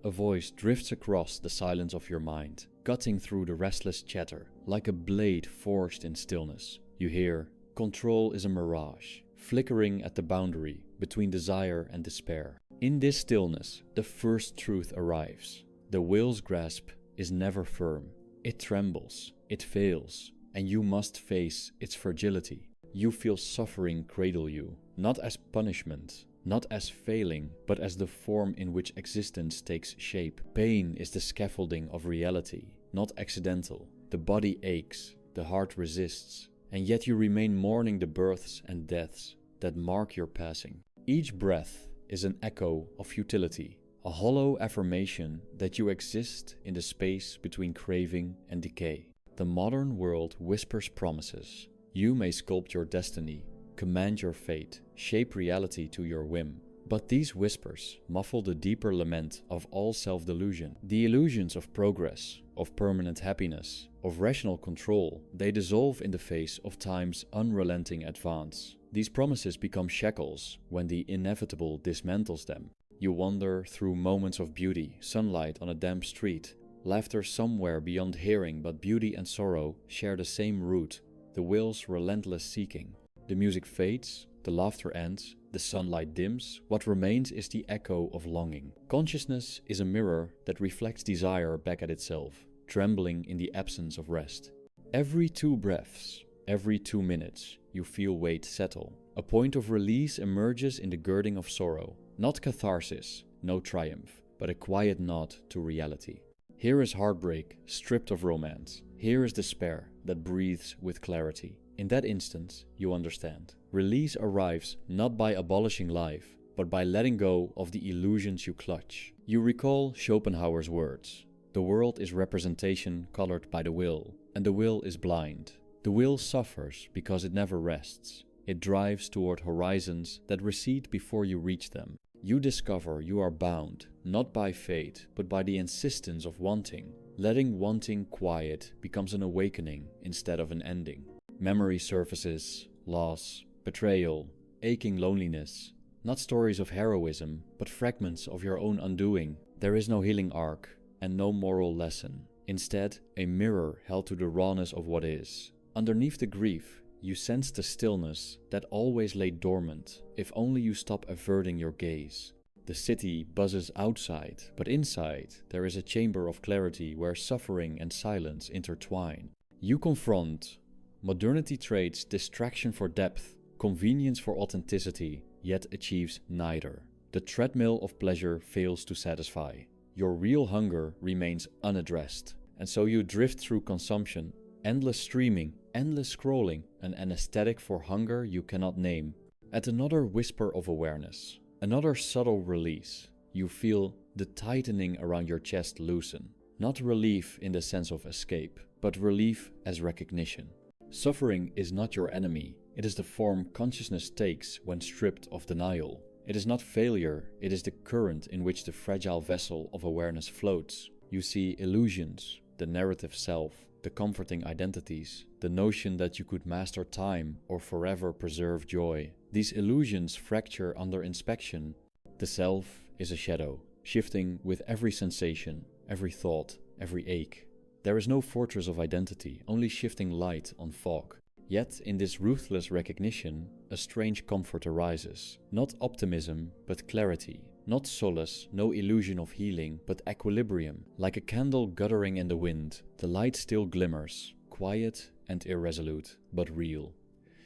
a voice drifts across the silence of your mind, cutting through the restless chatter, like a blade forged in stillness. You hear, control is a mirage, flickering at the boundary between desire and despair. In this stillness, the first truth arrives. The will's grasp is never firm. It trembles, it fails, and you must face its fragility. You feel suffering cradle you, not as punishment, not as failing, but as the form in which existence takes shape. Pain is the scaffolding of reality, not accidental. The body aches, the heart resists, and yet you remain mourning the births and deaths that mark your passing. Each breath is an echo of futility, a hollow affirmation that you exist in the space between craving and decay. The modern world whispers promises. You may sculpt your destiny, command your fate, shape reality to your whim. But these whispers muffle the deeper lament of all self-delusion. The illusions of progress, of permanent happiness, of rational control, they dissolve in the face of time's unrelenting advance. These promises become shackles when the inevitable dismantles them. You wander through moments of beauty, sunlight on a damp street, laughter somewhere beyond hearing, but beauty and sorrow share the same root, the will's relentless seeking. The music fades, the laughter ends, the sunlight dims, what remains is the echo of longing. Consciousness is a mirror that reflects desire back at itself, trembling in the absence of rest. Every 2 breaths, every 2 minutes, you feel weight settle. A point of release emerges in the girding of sorrow. Not catharsis, no triumph, but a quiet nod to reality. Here is heartbreak, stripped of romance. Here is despair that breathes with clarity. In that instant, you understand. Release arrives not by abolishing life, but by letting go of the illusions you clutch. You recall Schopenhauer's words. The world is representation colored by the will, and the will is blind. The will suffers because it never rests. It drives toward horizons that recede before you reach them. You discover you are bound, not by fate, but by the insistence of wanting. Letting wanting quiet becomes an awakening instead of an ending. Memory surfaces, loss, betrayal, aching loneliness. Not stories of heroism, but fragments of your own undoing. There is no healing arc and no moral lesson. Instead, a mirror held to the rawness of what is. Underneath the grief, you sense the stillness that always lay dormant if only you stop averting your gaze. The city buzzes outside, but inside there is a chamber of clarity where suffering and silence intertwine. You confront. Modernity trades distraction for depth, convenience for authenticity, yet achieves neither. The treadmill of pleasure fails to satisfy. Your real hunger remains unaddressed, and so you drift through consumption, endless streaming, endless scrolling, an anesthetic for hunger you cannot name. At another whisper of awareness, another subtle release, you feel the tightening around your chest loosen. Not relief in the sense of escape, but relief as recognition. Suffering is not your enemy, it is the form consciousness takes when stripped of denial. It is not failure, it is the current in which the fragile vessel of awareness floats. You see illusions, the narrative self, the comforting identities, the notion that you could master time or forever preserve joy. These illusions fracture under inspection. The self is a shadow, shifting with every sensation, every thought, every ache. There is no fortress of identity, only shifting light on fog. Yet in this ruthless recognition, a strange comfort arises. Not optimism, but clarity. Not solace, no illusion of healing, but equilibrium. Like a candle guttering in the wind, the light still glimmers, quiet and irresolute, but real.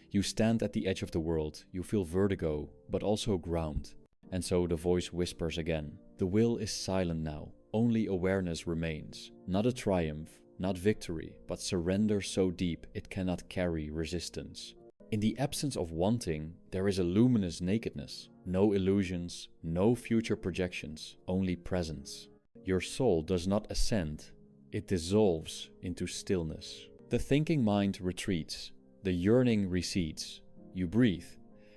You stand at the edge of the world, you feel vertigo, but also ground. And so the voice whispers again. The will is silent now, only awareness remains. Not a triumph, not victory, but surrender so deep it cannot carry resistance. In the absence of wanting, there is a luminous nakedness. No illusions, no future projections, only presence. Your soul does not ascend, it dissolves into stillness. The thinking mind retreats, the yearning recedes. You breathe,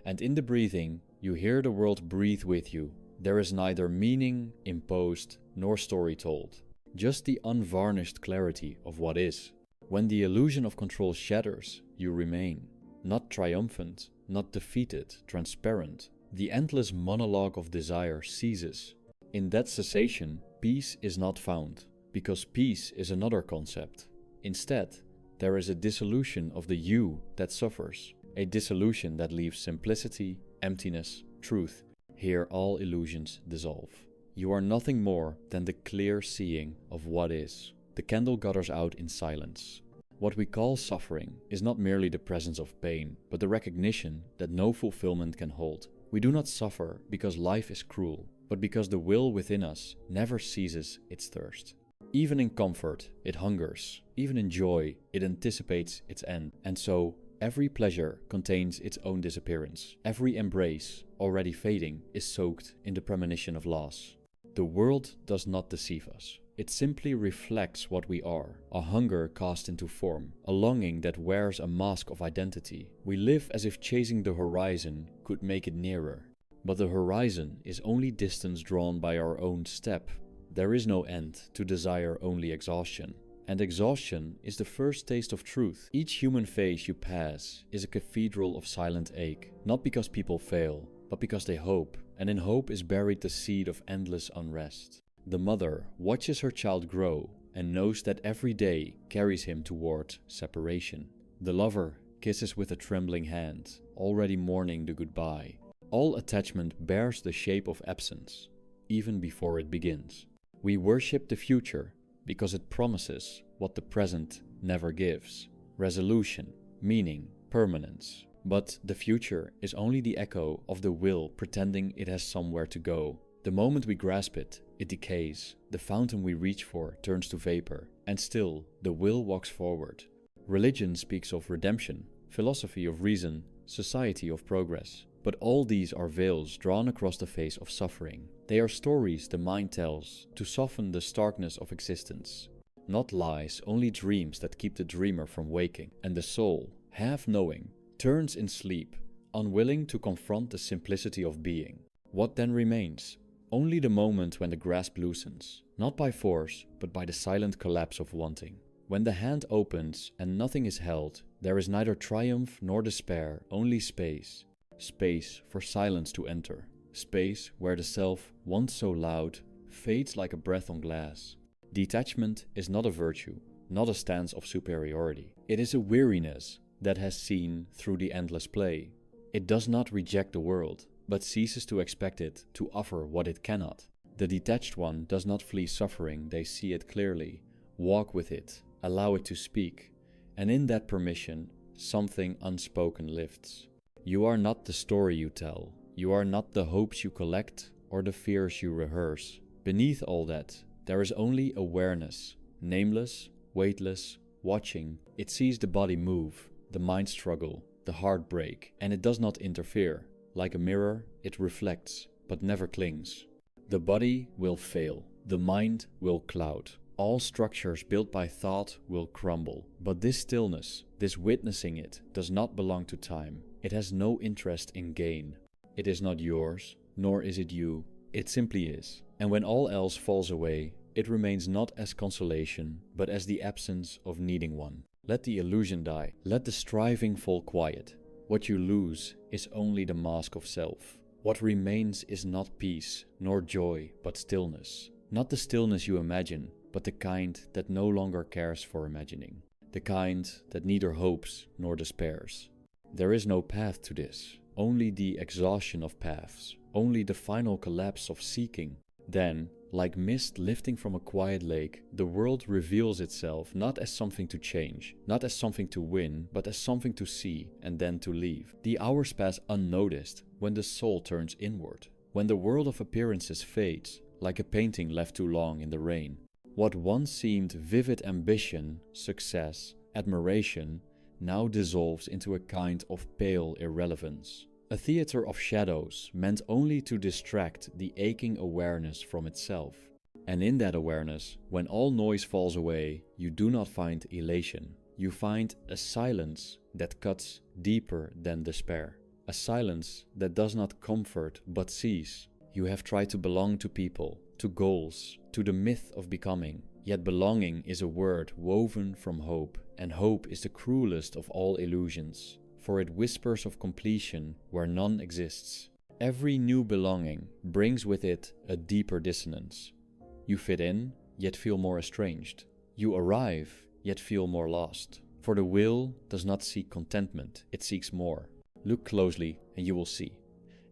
and in the breathing, you hear the world breathe with you. There is neither meaning imposed nor story told, just the unvarnished clarity of what is. When the illusion of control shatters, you remain. Not triumphant, not defeated, transparent. The endless monologue of desire ceases. In that cessation, peace is not found, because peace is another concept. Instead, there is a dissolution of the you that suffers, a dissolution that leaves simplicity, emptiness, truth. Here all illusions dissolve. You are nothing more than the clear seeing of what is. The candle gutters out in silence. What we call suffering is not merely the presence of pain, but the recognition that no fulfillment can hold. We do not suffer because life is cruel, but because the will within us never ceases its thirst. Even in comfort, it hungers. Even in joy, it anticipates its end. And so, every pleasure contains its own disappearance. Every embrace, already fading, is soaked in the premonition of loss. The world does not deceive us. It simply reflects what we are, a hunger cast into form, a longing that wears a mask of identity. We live as if chasing the horizon could make it nearer. But the horizon is only distance drawn by our own step. There is no end to desire, only exhaustion. And exhaustion is the first taste of truth. Each human phase you pass is a cathedral of silent ache, not because people fail, but because they hope, and in hope is buried the seed of endless unrest. The mother watches her child grow and knows that every day carries him toward separation. The lover kisses with a trembling hand, already mourning the goodbye. All attachment bears the shape of absence, even before it begins. We worship the future because it promises what the present never gives: resolution, meaning, permanence. But the future is only the echo of the will pretending it has somewhere to go. The moment we grasp it, it decays. The fountain we reach for turns to vapor, and still the will walks forward. Religion speaks of redemption, philosophy of reason, society of progress. But all these are veils drawn across the face of suffering. They are stories the mind tells to soften the starkness of existence. Not lies, only dreams that keep the dreamer from waking. And the soul, half knowing, turns in sleep, unwilling to confront the simplicity of being. What then remains? Only the moment when the grasp loosens, not by force, but by the silent collapse of wanting. When the hand opens and nothing is held, there is neither triumph nor despair, only space. Space for silence to enter. Space where the self, once so loud, fades like a breath on glass. Detachment is not a virtue, not a stance of superiority. It is a weariness that has seen through the endless play. It does not reject the world, but ceases to expect it to offer what it cannot. The detached one does not flee suffering, they see it clearly, walk with it, allow it to speak, and in that permission, something unspoken lifts. You are not the story you tell, you are not the hopes you collect or the fears you rehearse. Beneath all that, there is only awareness, nameless, weightless, watching. It sees the body move, the mind struggle, the heart break, and it does not interfere. Like a mirror, it reflects, but never clings. The body will fail, the mind will cloud. All structures built by thought will crumble. But this stillness, this witnessing it, does not belong to time. It has no interest in gain. It is not yours, nor is it you. It simply is. And when all else falls away, it remains not as consolation, but as the absence of needing one. Let the illusion die. Let the striving fall quiet. What you lose is only the mask of self. What remains is not peace, nor joy, but stillness. Not the stillness you imagine, but the kind that no longer cares for imagining. The kind that neither hopes nor despairs. There is no path to this, only the exhaustion of paths, only the final collapse of seeking. Then, like mist lifting from a quiet lake, the world reveals itself not as something to change, not as something to win, but as something to see and then to leave. The hours pass unnoticed when the soul turns inward, when the world of appearances fades, like a painting left too long in the rain. What once seemed vivid ambition, success, admiration, now dissolves into a kind of pale irrelevance. A theater of shadows meant only to distract the aching awareness from itself. And in that awareness, when all noise falls away, you do not find elation. You find a silence that cuts deeper than despair. A silence that does not comfort but sees. You have tried to belong to people, to goals, to the myth of becoming. Yet belonging is a word woven from hope, and hope is the cruelest of all illusions. For it whispers of completion where none exists. Every new belonging brings with it a deeper dissonance. You fit in, yet feel more estranged. You arrive, yet feel more lost. For the will does not seek contentment, it seeks more. Look closely and you will see.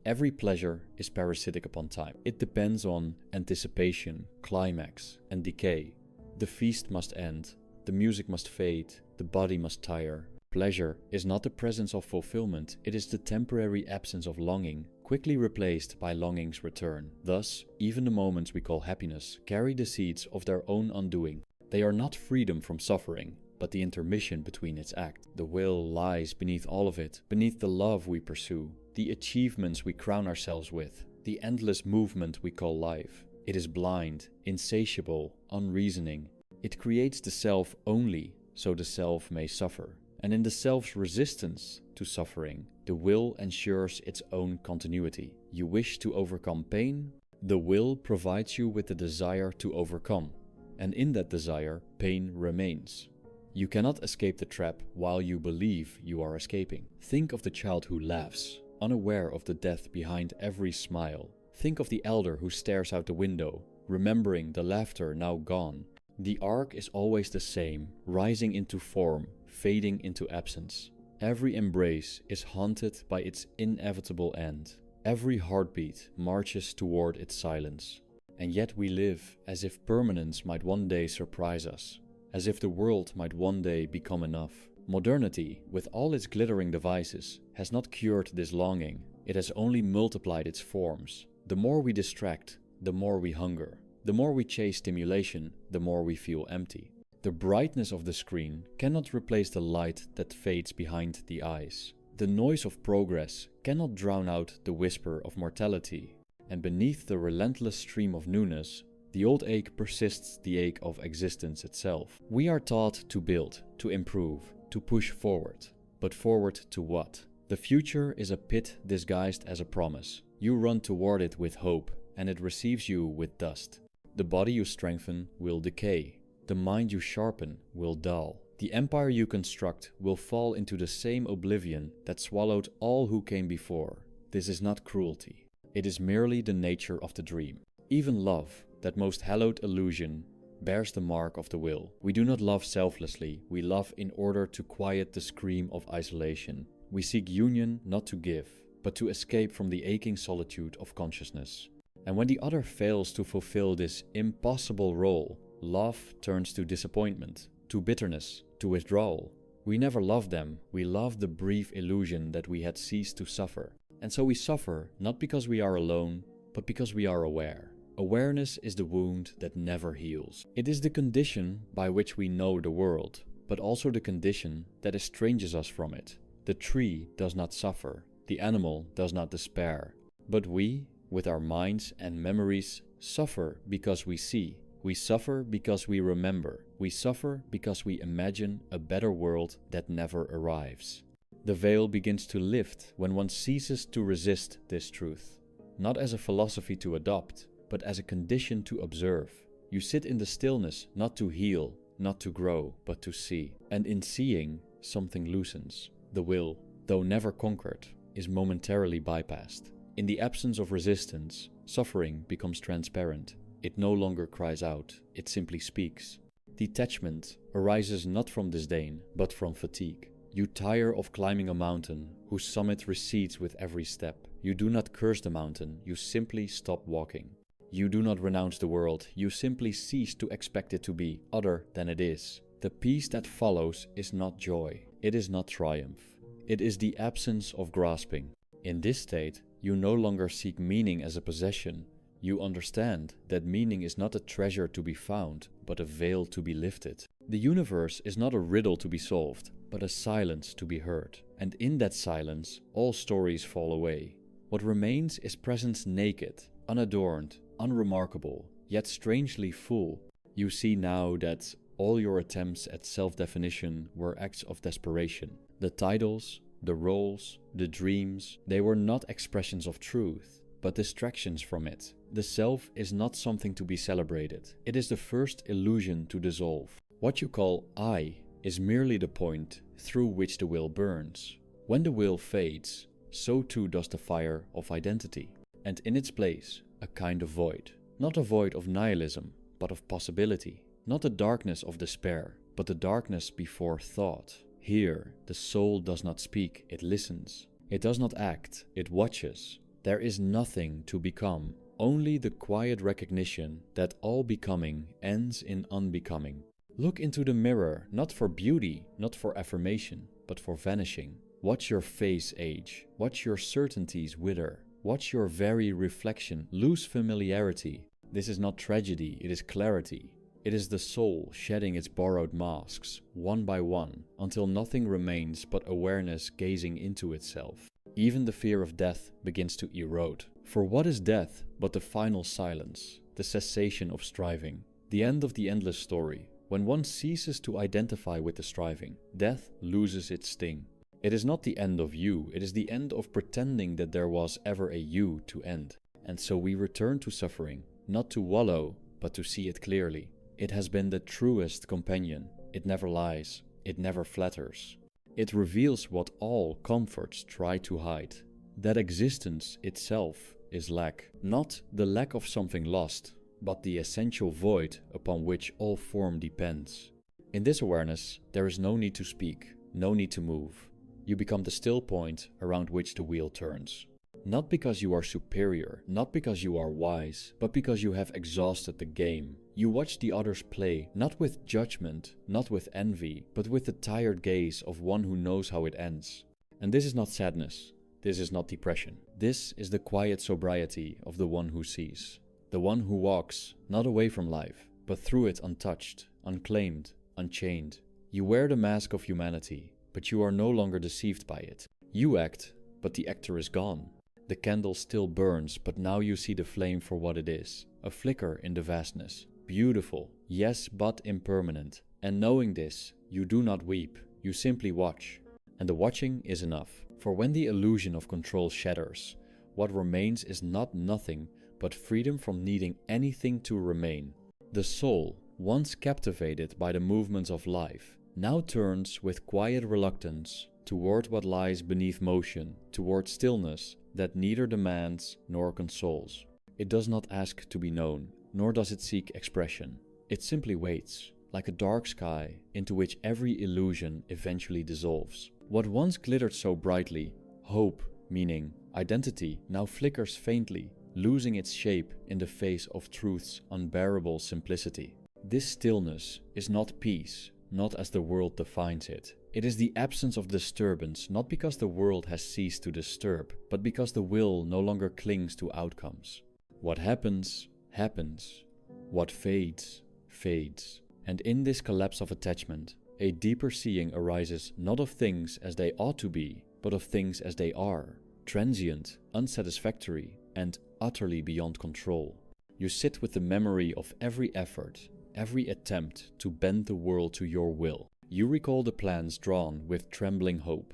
Every pleasure is parasitic upon time. It depends on anticipation, climax, and decay. The feast must end, the music must fade, the body must tire. Pleasure is not the presence of fulfillment, it is the temporary absence of longing, quickly replaced by longing's return. Thus, even the moments we call happiness carry the seeds of their own undoing. They are not freedom from suffering, but the intermission between its acts. The will lies beneath all of it, beneath the love we pursue, the achievements we crown ourselves with, the endless movement we call life. It is blind, insatiable, unreasoning. It creates the self only so the self may suffer. And in the self's resistance to suffering, the will ensures its own continuity. You wish to overcome pain? The will provides you with the desire to overcome. And in that desire, pain remains. You cannot escape the trap while you believe you are escaping. Think of the child who laughs, unaware of the death behind every smile. Think of the elder who stares out the window, remembering the laughter now gone. The arc is always the same, rising into form, fading into absence. Every embrace is haunted by its inevitable end. Every heartbeat marches toward its silence. And yet we live as if permanence might one day surprise us, as if the world might one day become enough. Modernity, with all its glittering devices, has not cured this longing, it has only multiplied its forms. The more we distract, the more we hunger. The more we chase stimulation, the more we feel empty. The brightness of the screen cannot replace the light that fades behind the eyes. The noise of progress cannot drown out the whisper of mortality. And beneath the relentless stream of newness, the old ache persists, the ache of existence itself. We are taught to build, to improve, to push forward. But forward to what? The future is a pit disguised as a promise. You run toward it with hope, and it receives you with dust. The body you strengthen will decay. The mind you sharpen will dull. The empire you construct will fall into the same oblivion that swallowed all who came before. This is not cruelty. It is merely the nature of the dream. Even love, that most hallowed illusion, bears the mark of the will. We do not love selflessly, we love in order to quiet the scream of isolation. We seek union not to give, but to escape from the aching solitude of consciousness. And when the other fails to fulfill this impossible role, love turns to disappointment, to bitterness, to withdrawal. We never love them, we love the brief illusion that we had ceased to suffer. And so we suffer not because we are alone, but because we are aware. Awareness is the wound that never heals. It is the condition by which we know the world, but also the condition that estranges us from it. The tree does not suffer, the animal does not despair, but we, with our minds and memories, suffer because we see. We suffer because we remember. We suffer because we imagine a better world that never arrives. The veil begins to lift when one ceases to resist this truth, not as a philosophy to adopt, but as a condition to observe. You sit in the stillness not to heal, not to grow, but to see. And in seeing, something loosens. The will, though never conquered, is momentarily bypassed. In the absence of resistance, suffering becomes transparent. It no longer cries out, it simply speaks. Detachment arises not from disdain, but from fatigue. You tire of climbing a mountain whose summit recedes with every step. You do not curse the mountain, you simply stop walking. You do not renounce the world, you simply cease to expect it to be other than it is. The peace that follows is not joy, it is not triumph. It is the absence of grasping. In this state, you no longer seek meaning as a possession. You understand that meaning is not a treasure to be found, but a veil to be lifted. The universe is not a riddle to be solved, but a silence to be heard. And in that silence, all stories fall away. What remains is presence naked, unadorned, unremarkable, yet strangely full. You see now that all your attempts at self-definition were acts of desperation. The titles, the roles, the dreams, they were not expressions of truth, but distractions from it. The self is not something to be celebrated. It is the first illusion to dissolve. What you call I is merely the point through which the will burns. When the will fades, so too does the fire of identity. And in its place, a kind of void. Not a void of nihilism, but of possibility. Not the darkness of despair, but the darkness before thought. Here, the soul does not speak, it listens. It does not act, it watches. There is nothing to become, only the quiet recognition that all becoming ends in unbecoming. Look into the mirror, not for beauty, not for affirmation, but for vanishing. Watch your face age, watch your certainties wither, watch your very reflection lose familiarity. This is not tragedy, it is clarity. It is the soul shedding its borrowed masks, one by one, until nothing remains but awareness gazing into itself. Even the fear of death begins to erode. For what is death but the final silence, the cessation of striving, the end of the endless story? When one ceases to identify with the striving, death loses its sting. It is not the end of you, it is the end of pretending that there was ever a you to end. And so we return to suffering, not to wallow, but to see it clearly. It has been the truest companion. It never lies. It never flatters. It reveals what all comforts try to hide. That existence itself is lack. Not the lack of something lost, but the essential void upon which all form depends. In this awareness, there is no need to speak, no need to move. You become the still point around which the wheel turns. Not because you are superior, not because you are wise, but because you have exhausted the game. You watch the others play, not with judgment, not with envy, but with the tired gaze of one who knows how it ends. And this is not sadness, this is not depression. This is the quiet sobriety of the one who sees. The one who walks, not away from life, but through it untouched, unclaimed, unchained. You wear the mask of humanity, but you are no longer deceived by it. You act, but the actor is gone. The candle still burns, but now you see the flame for what it is, a flicker in the vastness. Beautiful, yes, but impermanent. And knowing this, you do not weep, you simply watch. And the watching is enough. For when the illusion of control shatters, what remains is not nothing, but freedom from needing anything to remain. The soul, once captivated by the movements of life, now turns with quiet reluctance toward what lies beneath motion, toward stillness that neither demands nor consoles. It does not ask to be known, nor does it seek expression. It simply waits, like a dark sky into which every illusion eventually dissolves. What once glittered so brightly, hope, meaning, identity, now flickers faintly, losing its shape in the face of truth's unbearable simplicity. This stillness is not peace, not as the world defines it. It is the absence of disturbance, not because the world has ceased to disturb, but because the will no longer clings to outcomes. What happens, happens. What fades, fades. And in this collapse of attachment, a deeper seeing arises not of things as they ought to be, but of things as they are, transient, unsatisfactory, and utterly beyond control. You sit with the memory of every effort, every attempt to bend the world to your will. You recall the plans drawn with trembling hope,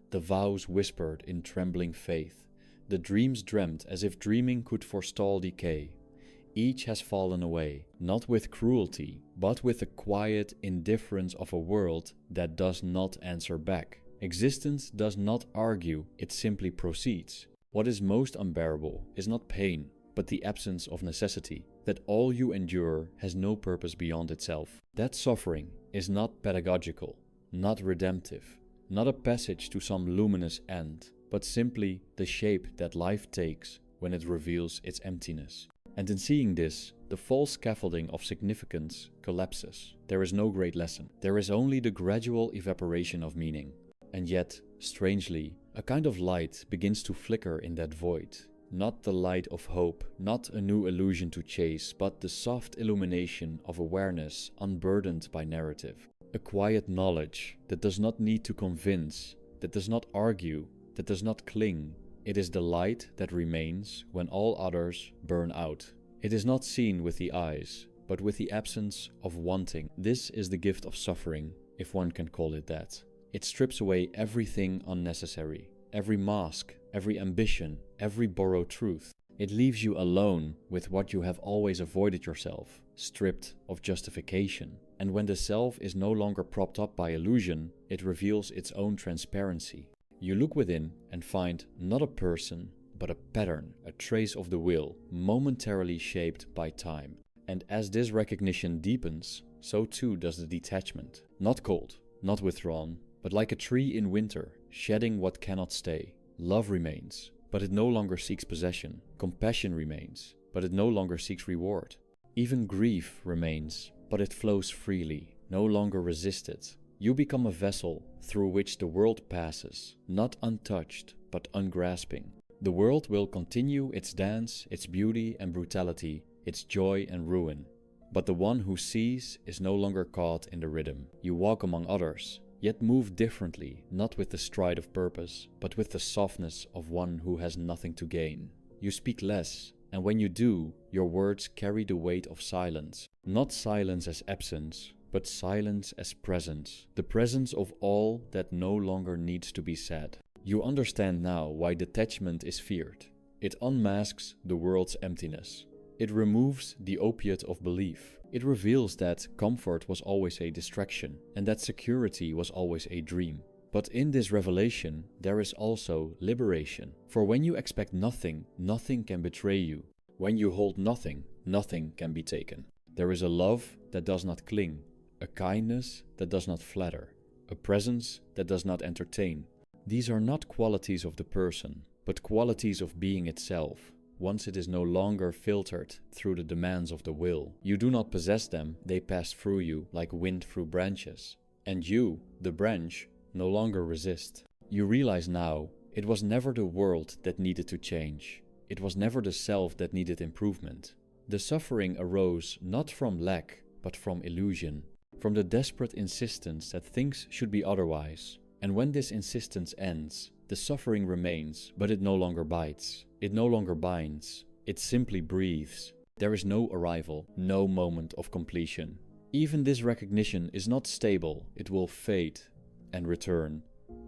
the vows whispered in trembling faith, the dreams dreamt as if dreaming could forestall decay. Each has fallen away, not with cruelty, but with the quiet indifference of a world that does not answer back. Existence does not argue, it simply proceeds. What is most unbearable is not pain, but the absence of necessity, that all you endure has no purpose beyond itself. That suffering is not pedagogical, not redemptive, not a passage to some luminous end, but simply the shape that life takes when it reveals its emptiness. And in seeing this, the false scaffolding of significance collapses. There is no great lesson. There is only the gradual evaporation of meaning. And yet, strangely, a kind of light begins to flicker in that void. Not the light of hope, not a new illusion to chase, but the soft illumination of awareness unburdened by narrative. A quiet knowledge that does not need to convince, that does not argue, that does not cling. It is the light that remains when all others burn out. It is not seen with the eyes, but with the absence of wanting. This is the gift of suffering, if one can call it that. It strips away everything unnecessary, every mask, every ambition, every borrowed truth. It leaves you alone with what you have always avoided yourself, stripped of justification. And when the self is no longer propped up by illusion, it reveals its own transparency. You look within and find not a person, but a pattern, a trace of the will, momentarily shaped by time. And as this recognition deepens, so too does the detachment. Not cold, not withdrawn, but like a tree in winter, shedding what cannot stay. Love remains, but it no longer seeks possession. Compassion remains, but it no longer seeks reward. Even grief remains, but it flows freely, no longer resisted. You become a vessel through which the world passes, not untouched, but ungrasping. The world will continue its dance, its beauty and brutality, its joy and ruin. But the one who sees is no longer caught in the rhythm. You walk among others, yet move differently, not with the stride of purpose, but with the softness of one who has nothing to gain. You speak less, and when you do, your words carry the weight of silence. Not silence as absence, but silence as presence. The presence of all that no longer needs to be said. You understand now why detachment is feared. It unmasks the world's emptiness. It removes the opiate of belief. It reveals that comfort was always a distraction and that security was always a dream. But in this revelation, there is also liberation. For when you expect nothing, nothing can betray you. When you hold nothing, nothing can be taken. There is a love that does not cling, a kindness that does not flatter, a presence that does not entertain. These are not qualities of the person, but qualities of being itself. Once it is no longer filtered through the demands of the will. You do not possess them, they pass through you like wind through branches. And you, the branch, no longer resist. You realize now, it was never the world that needed to change. It was never the self that needed improvement. The suffering arose not from lack, but from illusion. From the desperate insistence that things should be otherwise. And when this insistence ends, the suffering remains, but it no longer bites. It no longer binds. It simply breathes. There is no arrival, no moment of completion. Even this recognition is not stable. It will fade and return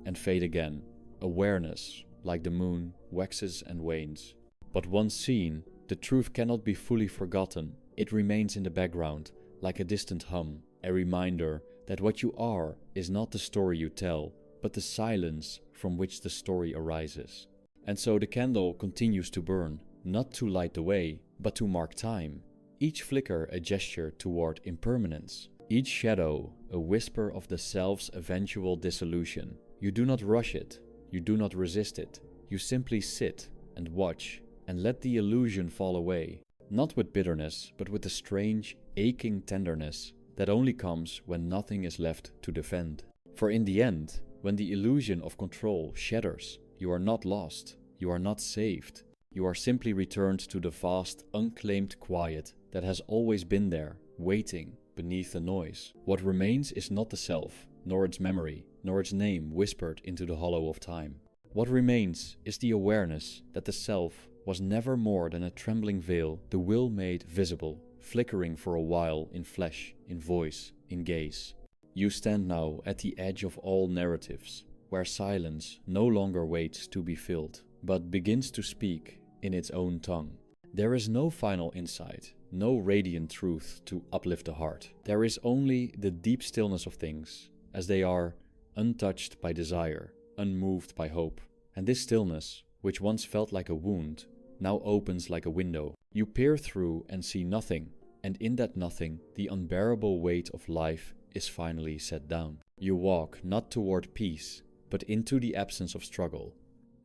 and fade again. Awareness, like the moon, waxes and wanes. But once seen, the truth cannot be fully forgotten. It remains in the background, like a distant hum, a reminder that what you are is not the story you tell, but the silence from which the story arises. And so the candle continues to burn, not to light the way, but to mark time. Each flicker a gesture toward impermanence. Each shadow a whisper of the self's eventual dissolution. You do not rush it, you do not resist it. You simply sit and watch and let the illusion fall away. Not with bitterness, but with the strange, aching tenderness that only comes when nothing is left to defend. For in the end, when the illusion of control shatters, you are not lost, you are not saved. You are simply returned to the vast, unclaimed quiet that has always been there, waiting beneath the noise. What remains is not the self, nor its memory, nor its name whispered into the hollow of time. What remains is the awareness that the self was never more than a trembling veil, the will made visible, flickering for a while in flesh, in voice, in gaze. You stand now at the edge of all narratives, where silence no longer waits to be filled, but begins to speak in its own tongue. There is no final insight, no radiant truth to uplift the heart. There is only the deep stillness of things, as they are, untouched by desire, unmoved by hope. And this stillness, which once felt like a wound, now opens like a window. You peer through and see nothing, and in that nothing, the unbearable weight of life is finally set down. You walk not toward peace, but into the absence of struggle.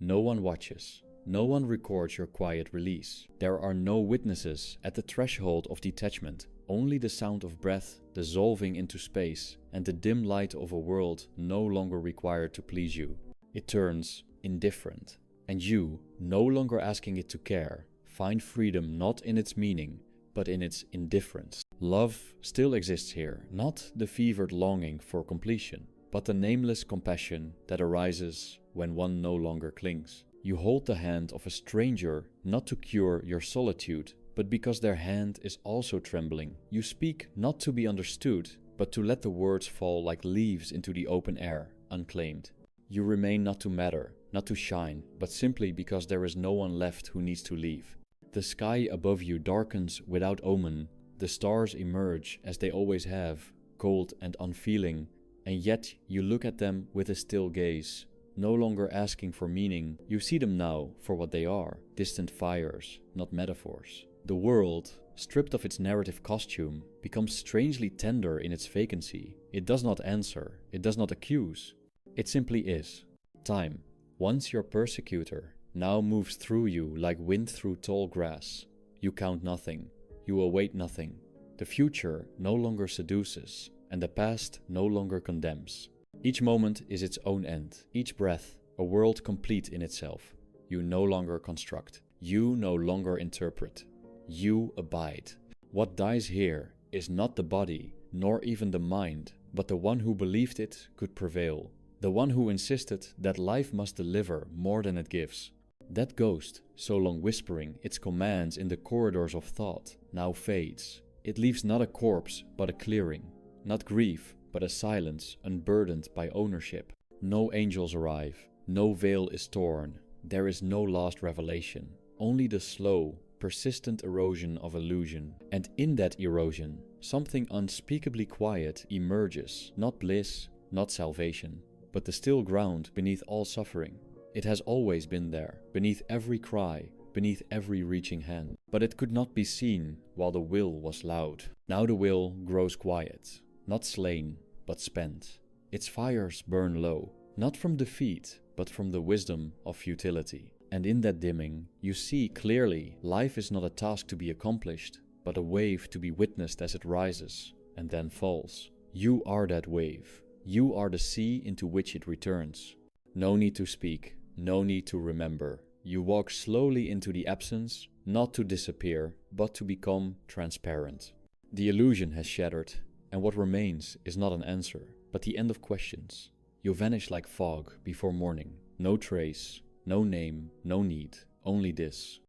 No one watches. No one records your quiet release. There are no witnesses at the threshold of detachment, only the sound of breath dissolving into space and the dim light of a world no longer required to please you. It turns indifferent, and you, no longer asking it to care, find freedom not in its meaning, but in its indifference. Love still exists here, not the fevered longing for completion, but the nameless compassion that arises when one no longer clings. You hold the hand of a stranger not to cure your solitude, but because their hand is also trembling. You speak not to be understood, but to let the words fall like leaves into the open air, unclaimed. You remain not to matter, not to shine, but simply because there is no one left who needs to leave. The sky above you darkens without omen. The stars emerge as they always have, cold and unfeeling, and yet you look at them with a still gaze, no longer asking for meaning. You see them now for what they are, distant fires, not metaphors. The world, stripped of its narrative costume, becomes strangely tender in its vacancy. It does not answer, it does not accuse. It simply is. Time, once your persecutor, now moves through you like wind through tall grass. You count nothing, you await nothing. The future no longer seduces, and the past no longer condemns. Each moment is its own end, each breath a world complete in itself. You no longer construct, you no longer interpret, you abide. What dies here is not the body, nor even the mind, but the one who believed it could prevail, the one who insisted that life must deliver more than it gives. That ghost, so long whispering its commands in the corridors of thought, now fades. It leaves not a corpse, but a clearing, not grief, but a silence unburdened by ownership. No angels arrive, no veil is torn, there is no last revelation, only the slow, persistent erosion of illusion. And in that erosion, something unspeakably quiet emerges, not bliss, not salvation, but the still ground beneath all suffering. It has always been there, beneath every cry, beneath every reaching hand. But it could not be seen while the will was loud. Now the will grows quiet, not slain, but spent. Its fires burn low, not from defeat, but from the wisdom of futility. And in that dimming, you see clearly life is not a task to be accomplished, but a wave to be witnessed as it rises and then falls. You are that wave. You are the sea into which it returns. No need to speak, no need to remember. You walk slowly into the absence, not to disappear, but to become transparent. The illusion has shattered, and what remains is not an answer, but the end of questions. You vanish like fog before morning. No trace, no name, no need, only this.